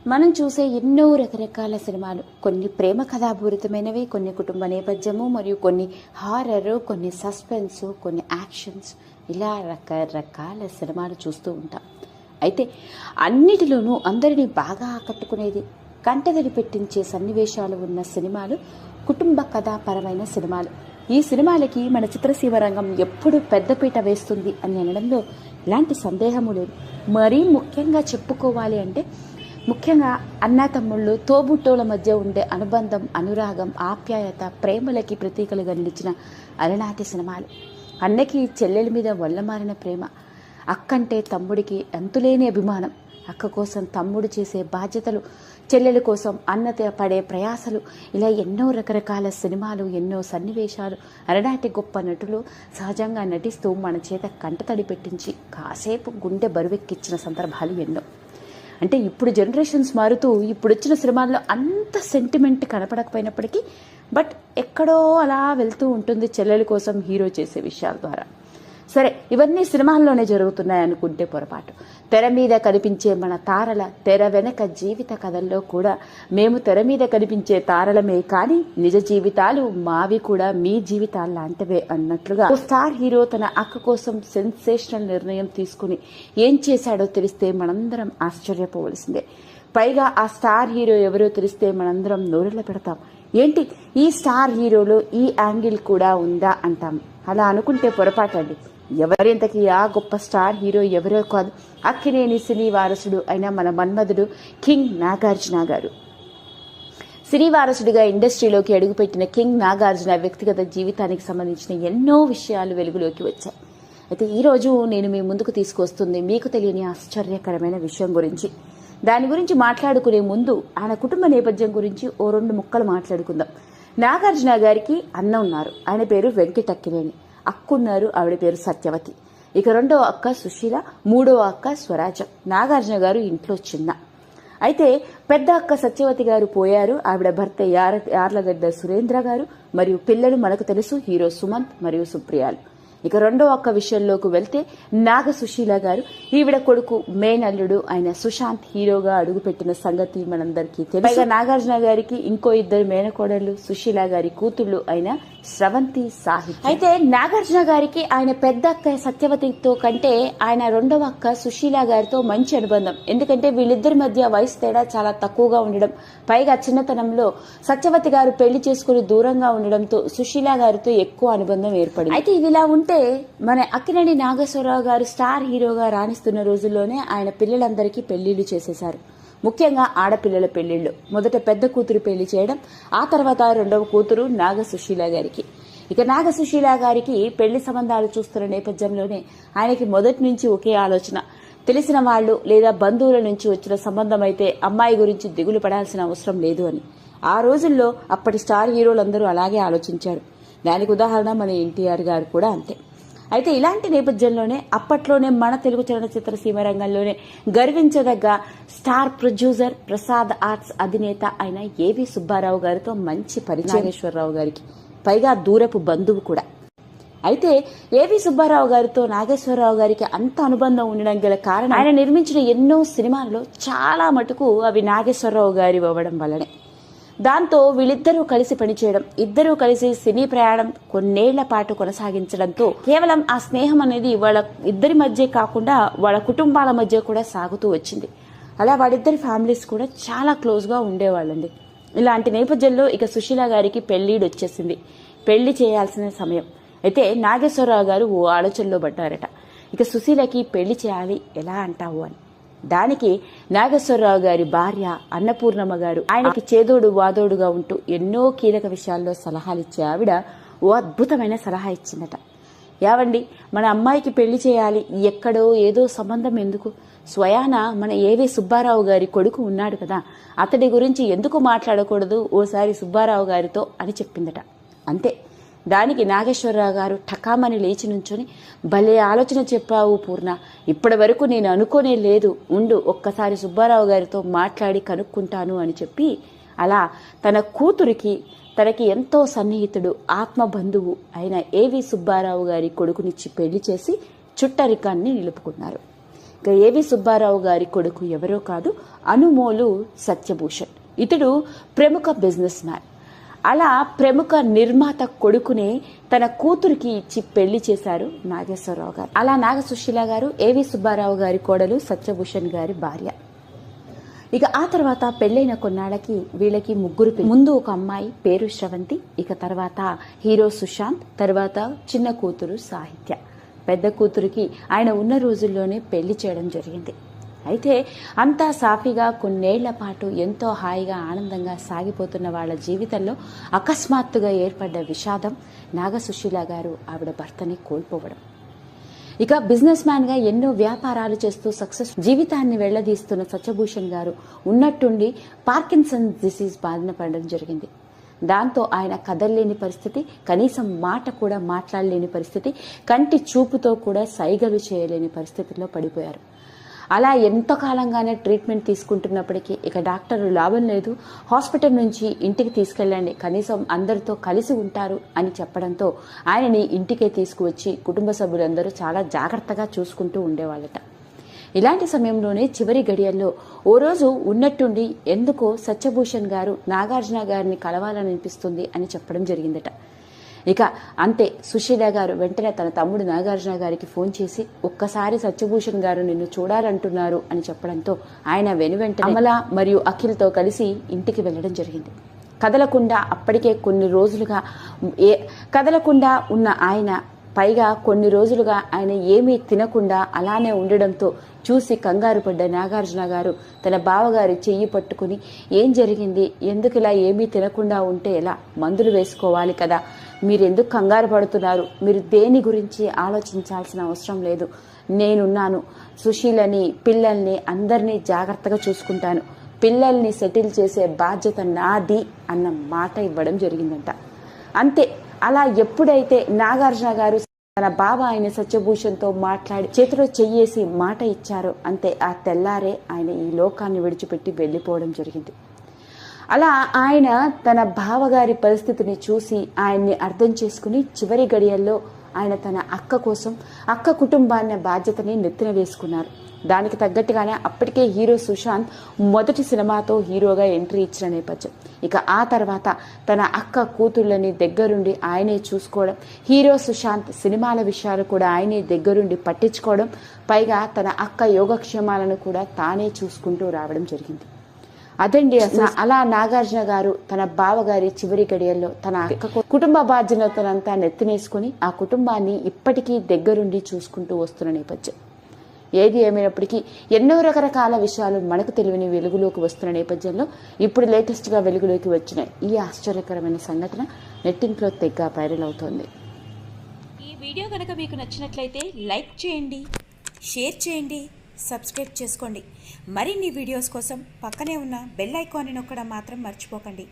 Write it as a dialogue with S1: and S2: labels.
S1: మనం చూసే ఎన్నో రకరకాల సినిమాలు, కొన్ని ప్రేమ కథాపూరితమైనవి, కొన్ని కుటుంబ నేపథ్యము, మరియు కొన్ని హారర్, కొన్ని సస్పెన్స్, కొన్ని యాక్షన్స్, ఇలా రకరకాల సినిమాలు చూస్తూ ఉంటాం. అయితే అన్నిటిలోనూ అందరినీ బాగా ఆకట్టుకునేది, కంటదడి పెట్టించే సన్నివేశాలు ఉన్న సినిమాలు కుటుంబ కథాపరమైన సినిమాలు. ఈ సినిమాలకి మన చిత్రసీమ రంగం ఎప్పుడు పెద్దపీట వేస్తుంది అని అనడంలో ఎలాంటి సందేహము లేదు. మరీ ముఖ్యంగా చెప్పుకోవాలి అంటే ముఖ్యంగా అన్నాతమ్ముళ్ళు, తోబుట్టోల మధ్య ఉండే అనుబంధం, అనురాగం, ఆప్యాయత, ప్రేమలకి ప్రతీకలుగా నిలిచిన అలనాటి సినిమాలు. అన్నకి చెల్లెలి మీద వల్లమారిన ప్రేమ, అక్కంటే తమ్ముడికి అంతులేని అభిమానం, అక్క కోసం తమ్ముడు చేసే బాధ్యతలు, చెల్లెల కోసం అన్నత పడే ప్రయాసలు, ఇలా ఎన్నో రకరకాల సినిమాలు, ఎన్నో సన్నివేశాలు, అలనాటి గొప్ప నటులు సహజంగా నటిస్తూ మన చేత కంటతడి పెట్టించి కాసేపు గుండె బరువెక్కించిన సందర్భాలు ఎన్నో. అంటే ఇప్పుడు జనరేషన్స్ మారుతూ ఇప్పుడు వచ్చిన సినిమాల్లో అంత సెంటిమెంట్ కనపడకపోయినప్పటికీ బట్ ఎక్కడో అలా వెళ్తూ ఉంటుంది చెల్లెల కోసం హీరో చేసే విషయాల ద్వారా. సరే, ఇవన్నీ సినిమాల్లోనే జరుగుతున్నాయి అనుకుంటే పొరపాటు. తెర మీద కనిపించే మన తారల తెర వెనక జీవిత కథల్లో కూడా మేము తెర మీద కనిపించే తారలమే కానీ నిజ జీవితాలు మావి కూడా మీ జీవితాలు లాంటివే అన్నట్లుగా స్టార్ హీరో తన అక్క కోసం సెన్సేషనల్ నిర్ణయం తీసుకుని ఏం చేశాడో తెలిస్తే మనందరం ఆశ్చర్యపోవలసిందే. పైగా ఆ స్టార్ హీరో ఎవరో తెలిస్తే మనందరం నోరెళ్ళ పెడతాం. ఏంటి ఈ స్టార్ హీరోలో ఈ యాంగిల్ కూడా ఉందా అంటాం. అలా అనుకుంటే పొరపాటండి. ఎవరింతకీ ఆ గొప్ప స్టార్ హీరో ఎవరో కాదు, అక్కినేని సినీ వారసుడు అయిన మన మన్మధుడు కింగ్ నాగార్జున గారు. సినీ వారసుడిగా ఇండస్ట్రీలోకి అడుగుపెట్టిన కింగ్ నాగార్జున వ్యక్తిగత జీవితానికి సంబంధించిన ఎన్నో విషయాలు వెలుగులోకి వచ్చాయి. అయితే ఈరోజు నేను మీ ముందుకు తీసుకొస్తుంది మీకు తెలియని ఆశ్చర్యకరమైన విషయం గురించి. దాని గురించి మాట్లాడుకునే ముందు ఆయన కుటుంబ నేపథ్యం గురించి ఓ 2 ముక్కలు మాట్లాడుకుందాం. నాగార్జున గారికి అన్న ఉన్నారు, ఆయన పేరు వెంకటక్కినేని. అక్కున్నారు, ఆవిడ పేరు సత్యవతి. ఇక 2వ అక్క సుశీల, 3వ అక్క స్వరాజం. నాగార్జున గారు ఇంట్లో చిన్న. అయితే పెద్ద అక్క సత్యవతి గారు పోయారు. ఆవిడ భర్త యార్లగడ్డ సురేంద్ర గారు, మరియు పిల్లలు మనకు తెలుసు, హీరో సుమంత్ మరియు సుప్రియాలు. ఇక 2వ అక్క విషయంలోకి వెళ్తే నాగ సుశీల గారు, ఈవిడ కొడుకు మేనల్లుడు ఆయన సుశాంత్ హీరోగా అడుగుపెట్టిన సంగతి మనందరికీ తెలుసు. పైగా నాగార్జున గారికి ఇంకో 2 మేనకోడళ్లు, సుశీల గారి కూతుళ్లు అయిన స్రవంతి, సాహిత్య. అయితే నాగార్జున గారికి ఆయన పెద్ద అక్క సత్యవతితో కంటే ఆయన 2వ అక్క సుశీల గారితో మంచి అనుబంధం. ఎందుకంటే వీళ్ళిద్దరి మధ్య వయసు తేడా చాలా తక్కువగా ఉండడం, పైగా చిన్నతనంలో సత్యవతి గారు పెళ్లి చేసుకుని దూరంగా ఉండడంతో సుశీల గారితో ఎక్కువ అనుబంధం ఏర్పడింది. అయితే ఇదిలా ఉంటే మన అక్కినేని నాగేశ్వరరావు గారు స్టార్ హీరోగా రాణిస్తున్న రోజుల్లోనే ఆయన పిల్లలందరికీ పెళ్లిళ్లు చేసేశారు. ముఖ్యంగా ఆడపిల్లల పెళ్లిళ్లు. మొదట పెద్ద కూతురు పెళ్లి చేయడం, ఆ తర్వాత 2వ కూతురు నాగ సుశీల గారికి. ఇక నాగ సుశీల గారికి పెళ్లి సంబంధాలు చూస్తున్న నేపథ్యంలోనే ఆయనకి మొదటి నుంచి ఒకే ఆలోచన, తెలిసిన వాళ్ళు లేదా బంధువుల నుంచి వచ్చిన సంబంధం అయితే అమ్మాయి గురించి దిగులు పడాల్సిన అవసరం లేదు అని. ఆ రోజుల్లో అప్పటి స్టార్ హీరోలందరూ అలాగే ఆలోచించారు. దానికి ఉదాహరణ మన ఎన్టీఆర్ గారు కూడా అంతే. అయితే ఇలాంటి నేపథ్యంలోనే అప్పట్లోనే మన తెలుగు చలనచిత్ర సీమ రంగంలోనే గర్వించదగ్గ స్టార్ ప్రొడ్యూసర్, ప్రసాద్ ఆర్ట్స్ అధినేత అయిన ఏవి సుబ్బారావు గారితో మంచి పరిచయం నాగేశ్వరరావు గారికి, పైగా దూరపు బంధువు కూడా. అయితే ఏవి సుబ్బారావు గారితో నాగేశ్వరరావు గారికి అంత అనుబంధం ఉండడం గల కారణం ఆయన నిర్మించిన ఎన్నో సినిమాల్లో చాలా మటుకు అవి నాగేశ్వరరావు గారి అవ్వడం వల్లనే. దాంతో వీళ్ళిద్దరూ కలిసి పనిచేయడం, ఇద్దరూ కలిసి సినీ ప్రయాణం కొన్నేళ్ల పాటు కొనసాగించడంతో కేవలం ఆ స్నేహం అనేది వాళ్ళ ఇద్దరి మధ్య కాకుండా వాళ్ళ కుటుంబాల మధ్య కూడా సాగుతూ వచ్చింది. అలా వాళ్ళిద్దరి ఫ్యామిలీస్ కూడా చాలా క్లోజ్గా ఉండేవాళ్ళండి. ఇలాంటి నేపథ్యంలో ఇక సుశీల గారికి పెళ్లిడు వచ్చేసింది. పెళ్లి చేయాల్సిన సమయం. అయితే నాగేశ్వరరావు గారు ఓ ఆలోచనలో పడ్డారట. ఇక సుశీలకి పెళ్లి చేయాలి, ఎలా అంటావు అని. దానికి నాగేశ్వరరావు గారి భార్య అన్నపూర్ణమ్మ గారు ఆయనకి చేదోడు వాదోడుగా ఉంటూ ఎన్నో కీలక విషయాల్లో సలహాలు ఇచ్చే ఆవిడ ఓ అద్భుతమైన సలహా ఇచ్చిందట. యావండి, మన అమ్మాయికి పెళ్లి చేయాలి, ఎక్కడో ఏదో సంబంధం ఎందుకు, స్వయాన మన ఏవి సుబ్బారావు గారి కొడుకు ఉన్నాడు కదా, అతడి గురించి ఎందుకు మాట్లాడకూడదు ఓసారి సుబ్బారావు గారితో అని చెప్పిందట. అంతే. దానికి నాగేశ్వరరావు గారు ఠకామని లేచి నుంచొని, భలే ఆలోచన చెప్పావు పూర్ణ, ఇప్పటి వరకు నేను అనుకోనే లేదు, ఉండు ఒక్కసారి సుబ్బారావు గారితో మాట్లాడి కనుక్కుంటాను అని చెప్పి అలా తన కూతురికి, తనకి ఎంతో సన్నిహితుడు, ఆత్మ బంధువు అయిన ఏవి సుబ్బారావు గారి కొడుకునిచ్చి పెళ్లి చేసి చుట్టరికాన్ని నిలుపుకున్నారు. ఇక ఏవి సుబ్బారావు గారి కొడుకు ఎవరో కాదు, అనుమోలు సత్యభూషణ్. ఇతడు ప్రముఖ బిజినెస్ మ్యాన్. అలా ప్రముఖ నిర్మాత కొడుకునే తన కూతురికి ఇచ్చి పెళ్లి చేశారు నాగేశ్వరరావు గారు. అలా నాగసుశీల గారు ఏవి సుబ్బారావు గారి కోడలు సత్యభూషణ్ గారి భార్య. ఇక ఆ తర్వాత పెళ్లైన కొన్నాళ్ళకి వీళ్ళకి ముగ్గురు ముందు ఒక అమ్మాయి పేరు శ్రవంతి, ఇక తర్వాత హీరో సుశాంత్, తర్వాత చిన్న కూతురు సాహిత్య. పెద్ద కూతురికి ఆయన ఉన్న రోజుల్లోనే పెళ్లి చేయడం జరిగింది. అయితే అంతా సాఫీగా కొన్నేళ్ల పాటు ఎంతో హాయిగా ఆనందంగా సాగిపోతున్న వాళ్ళ జీవితంలో అకస్మాత్తుగా ఏర్పడ్డ విషాదం నాగసుశీల గారు ఆవిడ భర్తని కోల్పోవడం. ఇక బిజినెస్ మ్యాన్ గా ఎన్నో వ్యాపారాలు చేస్తూ సక్సెస్ జీవితాన్ని వెళ్లదీస్తున్న సత్యభూషణ్ గారు ఉన్నట్టుండి పార్కిన్సన్ డిసీజ్ బారిన పడడం జరిగింది. దాంతో ఆయన కదలలేని పరిస్థితి, కనీసం మాట కూడా మాట్లాడలేని పరిస్థితి, కంటి చూపుతో కూడా సైగలు చేయలేని పరిస్థితిలో పడిపోయారు. అలా ఎంతకాలంగానే ట్రీట్మెంట్ తీసుకుంటున్నప్పటికీ ఇక డాక్టర్ లాభం లేదు, హాస్పిటల్ నుంచి ఇంటికి తీసుకెళ్ళండి, కనీసం అందరితో కలిసి ఉంటారు అని చెప్పడంతో ఆయనని ఇంటికే తీసుకువచ్చి కుటుంబ సభ్యులందరూ చాలా జాగ్రత్తగా చూసుకుంటూ ఉండేవాళ్ళట. ఇలాంటి సమయంలోనే చివరి గడియల్లో ఓ రోజు ఉన్నట్టుండి ఎందుకో సత్యభూషణ్ గారు నాగార్జున గారిని కలవాలనిపిస్తుంది అని చెప్పడం జరిగిందట. ఇక అంతే సుశీల గారు వెంటనే తన తమ్ముడు నాగార్జున గారికి ఫోన్ చేసి ఒక్కసారి సత్యభూషణ్ గారు నిన్ను చూడాలంటున్నారు అని చెప్పడంతో ఆయన వెనువెంటనే అమల మరియు అఖిల్తో కలిసి ఇంటికి వెళ్లడం జరిగింది. కదలకుండా అప్పటికే కొన్ని రోజులుగా కదలకుండా ఉన్న ఆయన, పైగా కొన్ని రోజులుగా ఆయన ఏమీ తినకుండా అలానే ఉండడంతో చూసి కంగారు పడ్డ నాగార్జున గారు తన బావగారి చెయ్యి పట్టుకుని ఏం జరిగింది, ఎందుకు ఇలా ఏమీ తినకుండా ఉంటే ఎలా, మందులు వేసుకోవాలి కదా, మీరెందుకు కంగారు పడుతున్నారు, మీరు దేని గురించి ఆలోచించాల్సిన అవసరం లేదు, నేనున్నాను, సుశీలని పిల్లల్ని అందరినీ జాగ్రత్తగా చూసుకుంటాను, పిల్లల్ని సెటిల్ చేసే బాధ్యత నాది అన్న మాట ఇవ్వడం జరిగిందంట. అంతే, అలా ఎప్పుడైతే నాగార్జున గారు తన బావ ఆయన సత్యభూషణ్తో మాట్లాడి చేతిలో చెయ్యేసి మాట ఇచ్చారో అంతే, ఆ తెల్లారే ఆయన ఈ లోకాన్ని విడిచిపెట్టి వెళ్ళిపోవడం జరిగింది. అలా ఆయన తన బావగారి పరిస్థితిని చూసి ఆయన్ని అర్థం చేసుకుని చివరి గడియల్లో ఆయన తన అక్క కోసం, అక్క కుటుంబాన్ని బాధ్యతని నెత్తిన వేసుకున్నారు. దానికి తగ్గట్టుగానే అప్పటికే హీరో సుశాంత్ మొదటి సినిమాతో హీరోగా ఎంట్రీ ఇచ్చిన నేపథ్యం. ఇక ఆ తర్వాత తన అక్క కూతుళ్ళని దగ్గరుండి ఆయనే చూసుకోవడం, హీరో సుశాంత్ సినిమాల విషయాలు కూడా ఆయనే దగ్గరుండి పట్టించుకోవడం, పైగా తన అక్క యోగక్షేమాలను కూడా తానే చూసుకుంటూ రావడం జరిగింది. అదండి అసలు. అలా నాగార్జున గారు తన బావగారి చివరి గడియల్లో తన అక్క కుటుంబ బాధ్యతనంతా నెత్తినేసుకుని ఆ కుటుంబాన్ని ఇప్పటికీ దగ్గరుండి చూసుకుంటూ వస్తున్న నేపథ్యం. ఏది ఏమైనప్పటికీ ఎన్నో రకరకాల విషయాలు మనకు తెలియని వెలుగులోకి వస్తున్న నేపథ్యంలో ఇప్పుడు లేటెస్ట్గా వెలుగులోకి వచ్చిన ఈ ఆశ్చర్యకరమైన సంఘటన నెట్టింట్లో తెగ వైరల్ అవుతోంది.
S2: ఈ వీడియో కనుక మీకు నచ్చినట్లయితే లైక్ చేయండి, షేర్ చేయండి, సబ్స్క్రైబ్ చేసుకోండి. మరిన్ని వీడియోస్ కోసం పక్కనే ఉన్న బెల్ ఐకాన్ని నొక్కడం మాత్రం మర్చిపోకండి.